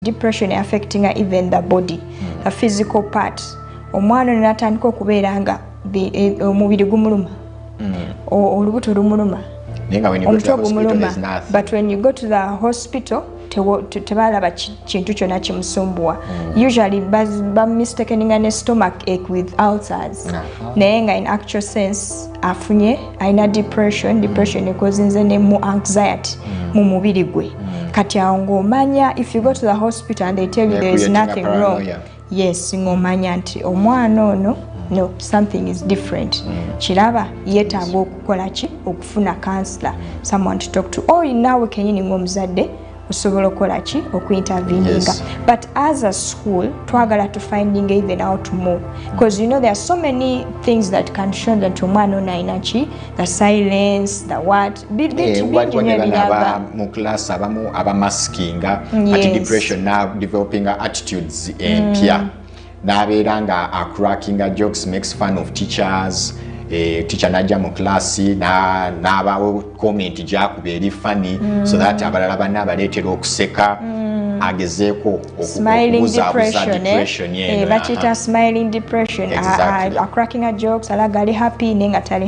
Depression affecting even the body, the physical part. Omwana natandika okubeera nga omubiri gumuluma olubuto lumuluma omutwe gumuluma, but when you go to the hospital tebalaba kintu kyonna kimusumbuwa. Usually bamistakeninga ne stomach ache with ulcers, naye nga in actual sense afunye alina depression ekozinze ne mu anxiety mu mubiri gwe. Kati awo ng'omanya, if you go to the hospital and they tell you there is nothing wrong, yes, ng'omanya nti omwana ono no, something is different. Kiraba yeetaaga okukola ki, okufuna counselor, someone to talk to, or naawe kennyini ng'omuzadde osobola okukola ki, okuinterveninga. But as a school twagala to finding even out more, because you know there are so many things that can show that omwana ono alina ki, the silence, the what mu class abamaskinga ati depression now developing attitudes empya n'abeera nga cracking jokes, makes fun of teachers. Teacher najja mu class n'abawo comment gy'akuba eri funny, so that abalala banna abaleetera okuseka agezeeko okubuzaabuza depression yeeno. Bakiyita smiling depression, cracking a jokes, alaga ali happy naye nga tali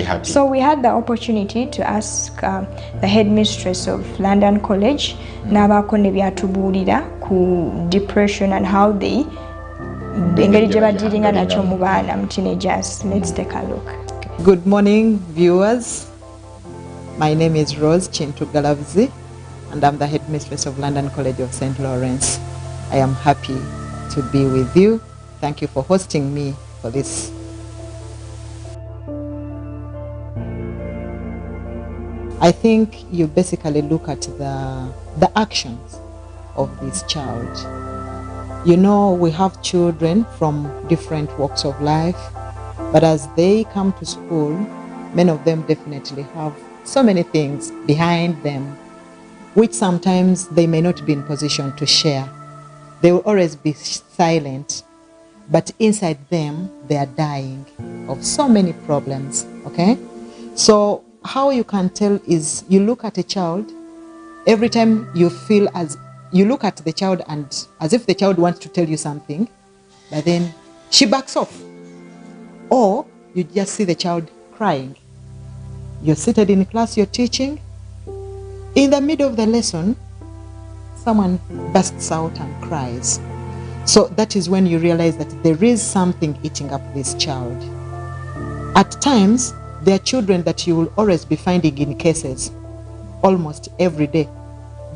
happy. So we had the opportunity to ask the headmistress of London College n'abaako ne byatubuulira ku depression and how they engeri gye badiringa nakyo mu baana mu teenagers. Let's take a look. Good morning, viewers. My name is Rose Chintu-Galavzi, and I'm the headmistress of London College of St. Lawrence. I am happy to be with you. Thank you for hosting me for this. I think you basically look at the actions of this child. You know, we have children from different walks of life, but as they come to school, many of them definitely have so many things behind them, which sometimes they may not be in position to share. They will always be silent, but inside them, they are dying of so many problems, okay? So how you can tell is you look at a child, every time you feel as you look at the child and as if the child wants to tell you something, but then she backs off. Or you just see the child crying. You're seated in class, you're teaching. In the middle of the lesson, someone bursts out and cries. So that is when you realize that there is something eating up this child. At times, there are children that you will always be finding in cases, almost every day.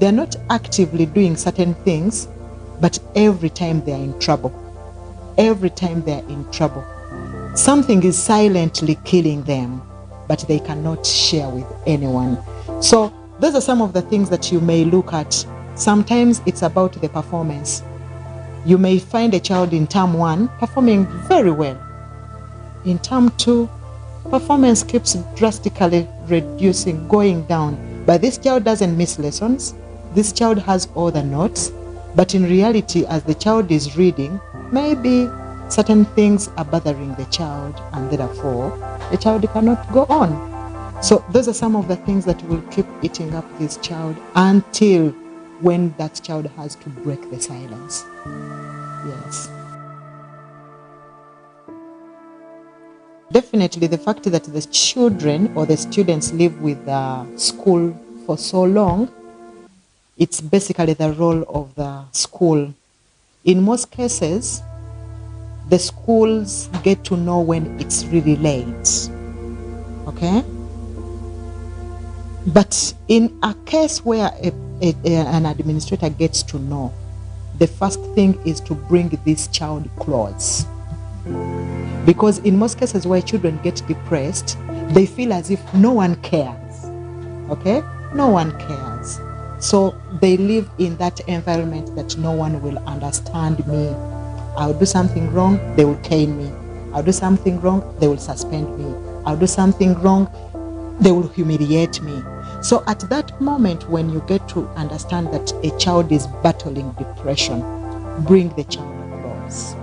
They're not actively doing certain things, but every time they're in trouble. Every time they're in trouble. Something is silently killing them, but they cannot share with anyone. So those are some of the things that you may look at. Sometimes it's about the performance. You may find a child in term 1 performing very well. In term 2, performance keeps drastically reducing, going down. But this child doesn't miss lessons. This child has all the notes, but in reality, as the child is reading, maybe certain things are bothering the child, and therefore, the child cannot go on. So those are some of the things that will keep eating up this child until when that child has to break the silence. Yes. Definitely the fact that the children or the students live with the school for so long, it's basically the role of the school. In most cases, the schools get to know when it's really late, okay? But in a case where an administrator gets to know, the first thing is to bring this child close. Because in most cases where children get depressed, they feel as if no one cares, okay? No one cares. So they live in that environment that no one will understand me. I'll do something wrong, they will cane me. I'll do something wrong, they will suspend me. I'll do something wrong, they will humiliate me. So at that moment when you get to understand that a child is battling depression, bring the child close.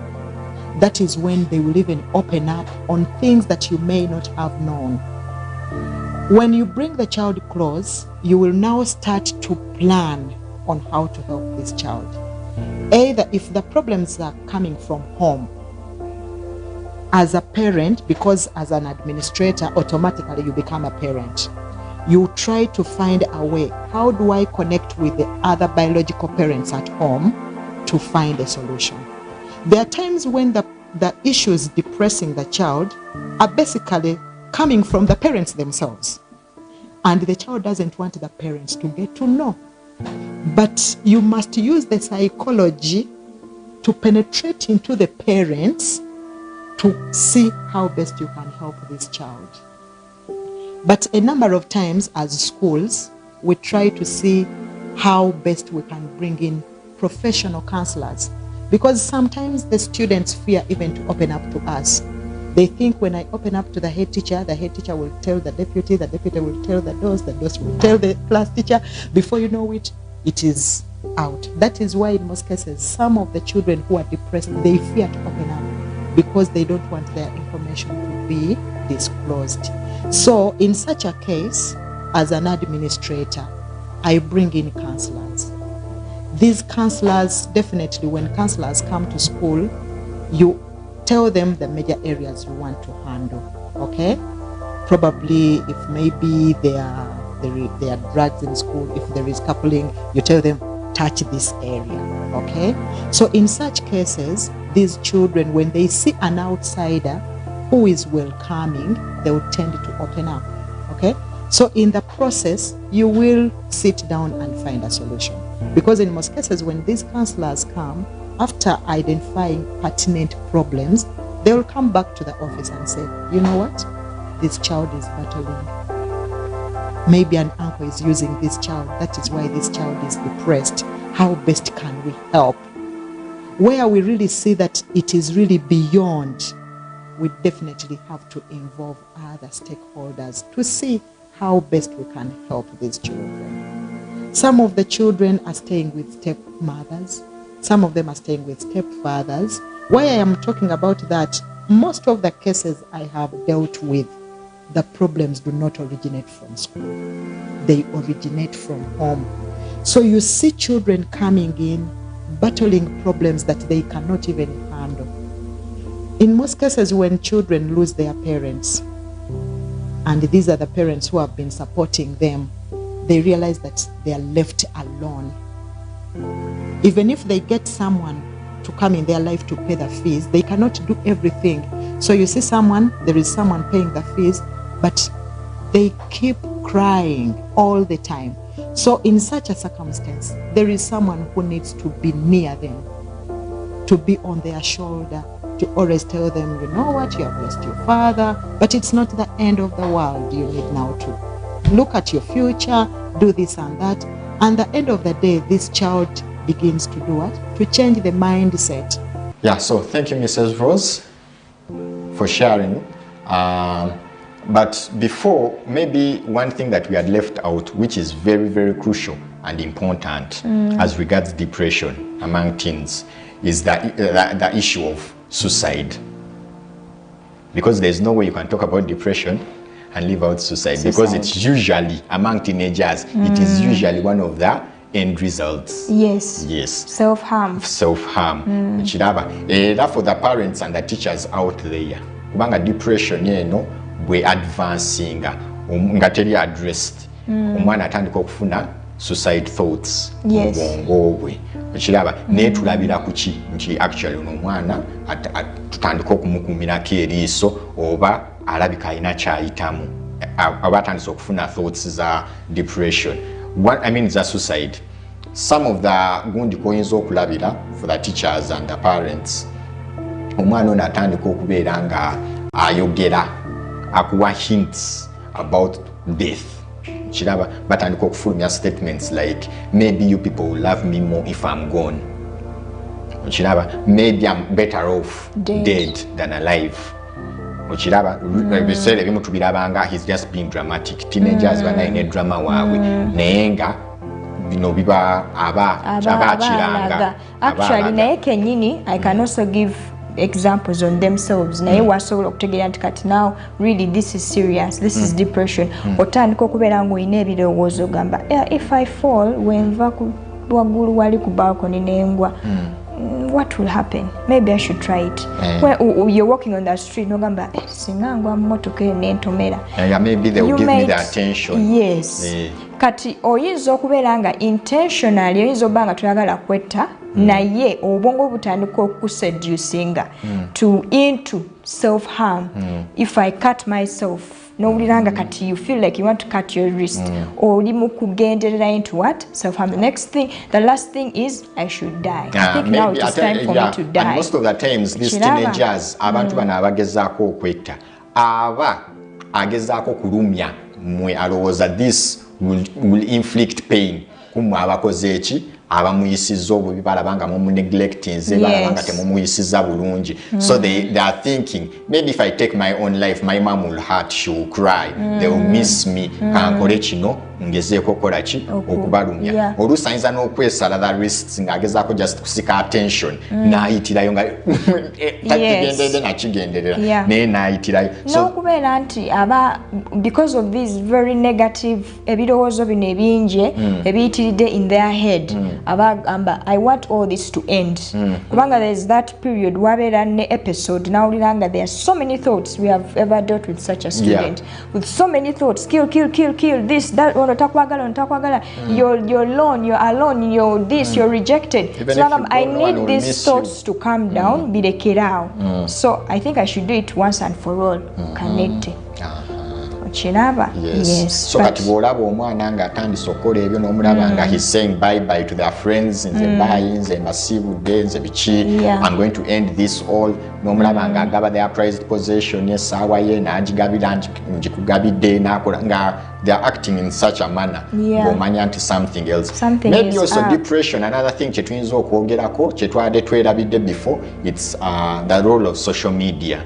That is when they will even open up on things that you may not have known. When you bring the child close, you will now start to plan on how to help this child. Either if the problems are coming from home, as a parent, because as an administrator, automatically you become a parent. You try to find a way. How do I connect with the other biological parents at home to find a solution? There are times when the issues depressing the child are basically coming from the parents themselves. And the child doesn't want the parents to get to know. But you must use the psychology to penetrate into the parents to see how best you can help this child. But a number of times as schools, we try to see how best we can bring in professional counselors, because sometimes the students fear even to open up to us. They think when I open up to the head teacher will tell the deputy will tell the DOS will tell the class teacher. Before you know it, it is out. That is why in most cases, some of the children who are depressed, they fear to open up because they don't want their information to be disclosed. So in such a case, as an administrator, I bring in counselors. These counselors, definitely when counselors come to school, you tell them the major areas you want to handle, okay? Probably if maybe there are drugs in school, if there is coupling, you tell them, touch this area, okay? So in such cases, these children, when they see an outsider who is welcoming, they will tend to open up, okay? So in the process, you will sit down and find a solution. Because in most cases, when these counselors come, after identifying pertinent problems, they will come back to the office and say, you know what? This child is battling. Maybe an uncle is using this child. That is why this child is depressed. How best can we help? Where we really see that it is really beyond, we definitely have to involve other stakeholders to see how best we can help these children. Some of the children are staying with stepmothers. Some of them are staying with stepfathers. Why I am talking about that, most of the cases I have dealt with, the problems do not originate from school. They originate from home. So you see children coming in, battling problems that they cannot even handle. In most cases, when children lose their parents, and these are the parents who have been supporting them, they realize that they are left alone. Even if they get someone to come in their life to pay the fees, they cannot do everything. So you see there is someone paying the fees, but they keep crying all the time. So in such a circumstance, there is someone who needs to be near them, to be on their shoulder, to always tell them, you know what, you have lost your father, but it's not the end of the world. You need now to look at your future, do this and that. And at the end of the day, this child begins to do what? To change the mindset. Yeah, so thank you, Mrs. Rose, for sharing. But before, maybe one thing that we had left out, which is very, very crucial and important as regards depression among teens, is the issue of suicide. Because there's no way you can talk about depression and leave out suicide. Because it's usually, among teenagers, it is usually one of the end results. Yes. Yes. Self-harm. Self-harm. That for the parents and the teachers out there. Kubanga depression, you know, we advancing, nga teri addressed. Omwana atandika okufuna suicide thoughts. Yes. Ekiraba naye tulabira kuki nti actually ono omwana tutandika okumukumirako eriiso oba alabika alina kyayitamu aba atandise okufuna thoughts za depression. What I mean is suicide. Some of the gundi koyinza okulabira for the teachers and the parents, omwana ono atandika okubeera nga ayogera akuwa hints about death. Chiraba, but and fulfilling statements like, maybe you people will love me more if I'm gone. Chiraba, maybe I'm better off dead than alive. Chiraba, he's just being dramatic. Teenagers bana ine drama wawe. Neenga, bino biba aba chiranga. Actually, naye kenyini, I can also give examples on themselves. Naye wasobola okutegeera nti kati now really this is serious, this is depression. Otandika okubeera ng'olina ebirowoozo gamba, if I fall, wenva waggulu wali ku balcony nengwa. What will happen? Maybe I should try it. When you're walking on the street, no gamba singangwa motoka nentomera. Yeah, maybe they will give me the attention. Yes. Kati oyinza okubeera nga intentionally oyinza obba nga toyagala kwetta naye obwongo butandika okuseducinga to into self harm. If I cut myself, nowuliranga kati you feel like you want to cut your wrist, oli mu kugenderera into what? Self harm. The next thing, the last thing is I should die. I think now it is time for me to die. And most of the times these teenagers abantu bano abagezaako okwetta aba agezaako kulumya mwe alowooza this will inflict pain kumwe abakoze eki abamuyisiza obubi balabanga mu neglectinze balabanga temumuyisiza bulungi. So they are thinking maybe if I take my own life my mom will hurt, she will cry, they will miss me, kankole kino ngezeeko kola ki okubalumya. Oluusi ayinza n'okwesala the risks ng'agezaako just kusika attention n'ayitirayo nga takigenderedde nakigenderera naye n'ayitirayo n'okubeera nti aba because of this very negative ebirowoozo bino ebingi ebiyitiridde in their head abagamba I want all this to end kubanga there is that period wabeera ne episode nawuliranga there are so many thoughts. We have ever dealt with such a student with so many thoughts, kill this, that, otakwagala, you're alone, you're this, you're rejected. So I need these thoughts to calm down, birekerawo. So I think I should do it once and for all. Connect. Yes. So kati bw'olaba omwana nga atandise okukola ebyo n'omulaba nga he's saying bye bye to their friends, nze bye, nze mbasiibudde, nze biki, I'm going to end this all, n'omulaba nga agaba their prized possession essaawa ye n'agigabira ngikugabidde n'akola nga they are acting in such a manner ng'omanya nti something else. Maybe also depression, another thing kye tuyinza okwogerako kye twabadde twerabidde before, it's the role of social media.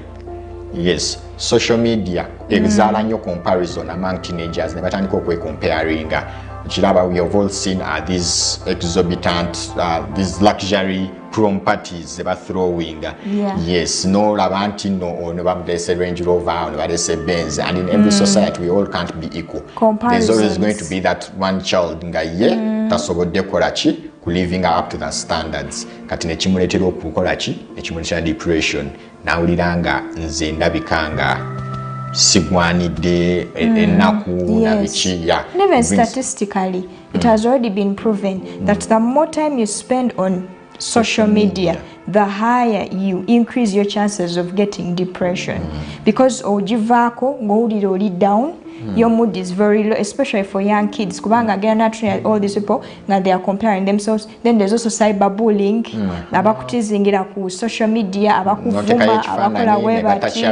Yes, social media exala nnyo comparison among teenagers ne batandika okwecomparinga. Kiraba, we have all seen these exorbitant, these luxury prom parties they were throwing. Yes, no labanti no bamudese Range Rover, no badese Benz, and in every society we all can't be equal. There's always going to be that one child nga ye tasobodde kola ki living up to the standards. Kati ne kimuleetera okukola ki, ne kimuleetera depression. Nawuliranga nze ndabikanga sigwanidde ennaku na biki. Even statistically it has already been proven that the more time you spend on social media, the higher you increase your chances of getting depression. Because ojivaako ng'owulira oli down, your mood is very low, especially for young kids. Kubanga again, naturally, all these people now they are comparing themselves. Then there's also cyberbullying. Abakutizingira ku social media, abakuvuma, abakola webati.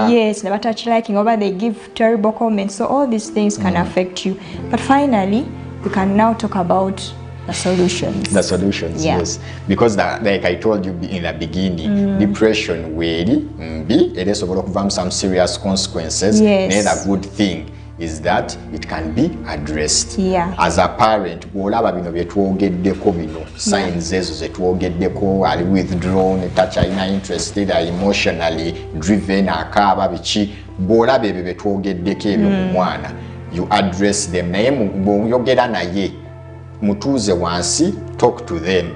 Yes, never touch liking. Over they give terrible comments. So all these things can affect you. But finally, we can now talk about the solutions. The solutions, yes. Because like I told you in the beginning, depression will be esobola okuvamu some serious consequences. Another good thing is that it can be addressed. As a parent, bw'olaba bino bye twogeddeko bino, signs ezo ze twogeddeko, ali withdrawn, tachayina interested, emotionally driven, akaaba biki, bw'olaba ebyo bye twogeddeko ebyo mu mwana, you address them. Naye bw'oyogera naye mutuuze wansi, talk to them.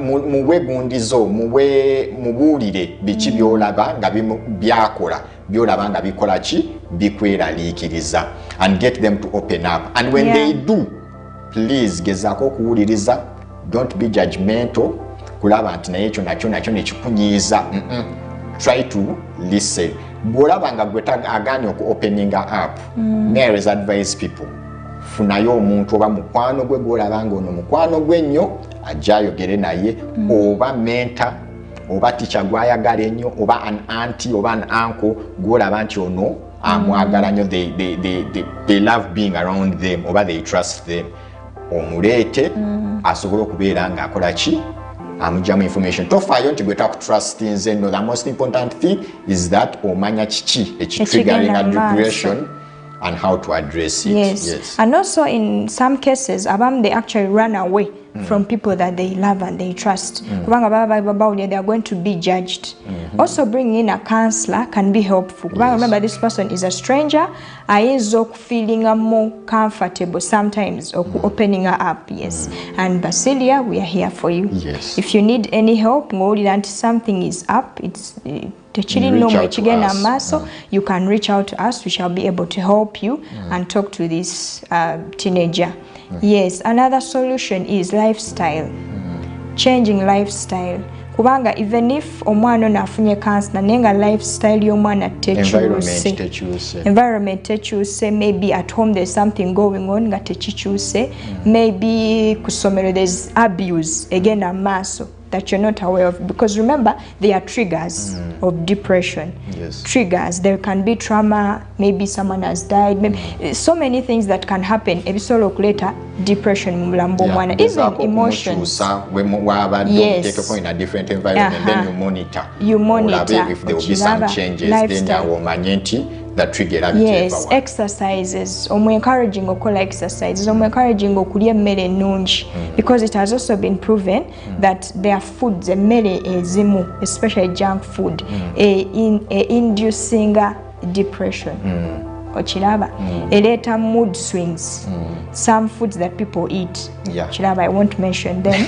Muwegundizo, mubuulire biki byolaba nga byakola, byolaba nga bikola ki, bikweraliikiriza, and get them to open up. And when they do, please gezaako okuwuliriza, don't be judgmental, kulaba nti naye ekyo nakyo nekikunyiiza. Try to listen. Bwolaba nga gwe agaanye oku-openinga up, may I always advise people, funayo omuntu oba mukwano gwe gwolaba ng'ono mukwano gwe nnyo ajja ayogere naye, oba mentor, oba teacher gwayagala ennyo, oba an auntie oba an uncle gwolaba nti ono amwagala nnyo, they love being around them, oba they trust them. Omuleete asobole okubeera ng'akola ki, amugyamu information. Tofaayo nti gwe takutrust nze nno. The most important thing is that omanya kiki ekitriggering a depression and how to address it. Yes. And also in some cases, they actually run away from people that they love and they trust. They are going to be judged. Also bringing in a counselor can be helpful. Remember, this person is a stranger. I is feeling more comfortable sometimes opening her up. Yes. And Basilia, we are here for you. Yes. If you need any help, something is up, it's you can reach out to us. We shall be able to help you and talk to this teenager. Yes, another solution is lifestyle. Changing lifestyle. Kubanga even if omwana nafunye cancer nenga lifestyle y'omwana tekyuse, environment tekyuse, maybe at home there's something going on nga tekikyuse, maybe kusomero there's abuse again amaso that you're not aware of, because remember they are triggers of depression. Yes. Triggers, there can be trauma, maybe someone has died, maybe so many things that can happen episode later depression even emotions. Yes. In a different environment, then you monitor if there will be some changes, then that trigger. Yes, exercises. Encouraging okola exercises. Encouraging okulya emmere ennungi, because it has also been proven that there are foods emmere ezimu, especially junk food, inducing depression. Ochiraba, eleta mood swings. Some foods that people eat. Chiraba, I won't mention them.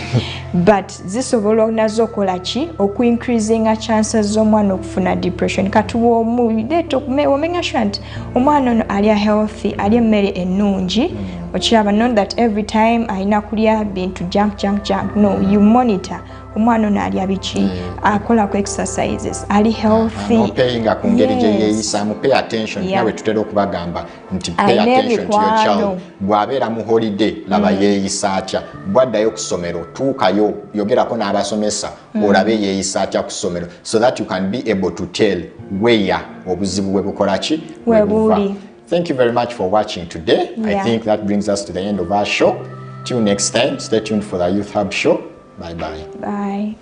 But this overall nazo kolachi oku increasing a chances z'omwana okufuna depression. Katuwa omudeto omenga shant omwana ono alia healthy, alia emmere ennungi. Ochiraba, not that every time aina kulya bintu junk. No, you monitor. Omwana ono alya biki, akola ku exercises, ali healthy. No paying a kungeri yeeyisa, pay attention. Nawe tutera okubagamba nti pay attention to your child. Bw'abeera mu holiday laba yeeyisa atya, bw'addayo ku ssomero tuukayo yogerako n'abasomesa olabe yeeyisa atya ku ssomero, so that you can be able to tell where obuzibu bwe bukola ki bwe buva. Thank you very much for watching today. I think that brings us to the end of our show. Till next time, stay tuned for the Youth Hub show. Bye-bye. Bye.